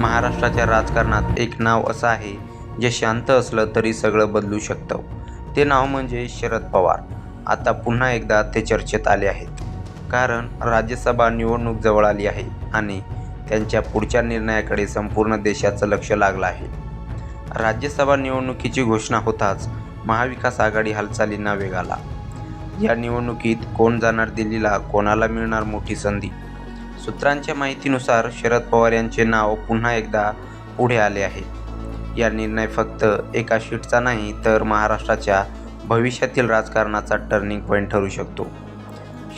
महाराष्ट्राच्या राजकारणात एक नाव असं आहे जे शांत असलं तरी सगळं बदलू शकतं. ते नाव म्हणजे शरद पवार. आता पुन्हा एकदा ते चर्चेत आले आहेत. कारण राज्यसभा निवडणूक जवळ आली आहे आणि त्यांच्या पुढच्या निर्णयाकडे संपूर्ण देशाचं लक्ष लागलं आहे. राज्यसभा निवडणुकीची घोषणा होताच महाविकास आघाडी हालचालींना वेग आला. या निवडणुकीत कोण जाणार दिल्लीला, कोणाला मिळणार मोठी संधी? सूत्रांच्या माहितीनुसार शरद पवार यांचे नाव पुन्हा एकदा पुढे आले आहे. या निर्णय फक्त एका सीटचा नाही तर महाराष्ट्राच्या भविष्यातील राजकारणाचा टर्निंग पॉईंट ठरू शकतो.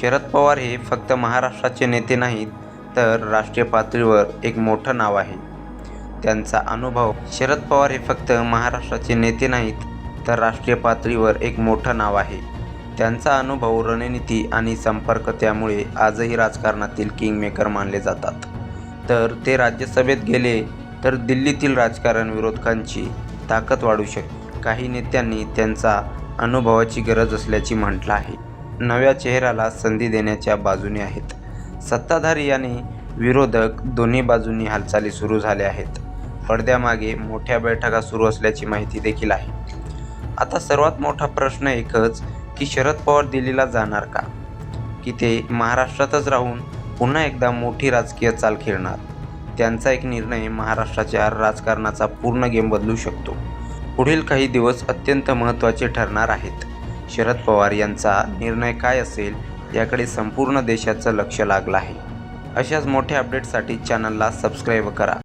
शरद पवार हे फक्त महाराष्ट्राचे नेते नाहीत तर राष्ट्रीय पातळीवर एक मोठं नाव आहे. त्यांचा अनुभव शरद पवार हे फक्त महाराष्ट्राचे नेते नाहीत तर राष्ट्रीय पातळीवर एक मोठं नाव आहे. त्यांचा अनुभव, रणनीती आणि संपर्क त्यामुळे आजही राजकारणातील किंगमेकर मानले जातात. तर ते राज्यसभेत गेले तर दिल्लीतील राजकारण विरोधकांची ताकद वाढू शकते. काही नेत्यांनी त्यांचा अनुभवाची गरज असल्याचे म्हटलं आहे. नव्या चेहऱ्याला संधी देण्याच्या बाजूने आहेत. सत्ताधारी आणि विरोधक दोन्ही बाजूंनी हालचाली सुरू झाल्या आहेत. पडद्यामागे मोठ्या बैठका सुरू असल्याची माहिती देखील आहे. आता सर्वात मोठा प्रश्न एकच की शरद पवार दिल्लीला जाणार का? की ते महाराष्ट्रातच राहून पुन्हा एकदा मोठी राजकीय चाल खेळणार? त्यांचा एक निर्णय महाराष्ट्राच्या राजकारणाचा पूर्ण गेम बदलू शकतो. पुढील काही दिवस अत्यंत महत्त्वाचे ठरणार आहेत. शरद पवार यांचा निर्णय काय असेल याकडे संपूर्ण देशाचं लक्ष लागलं आहे. अशाच मोठ्या अपडेट्ससाठी चॅनलला सबस्क्राईब करा.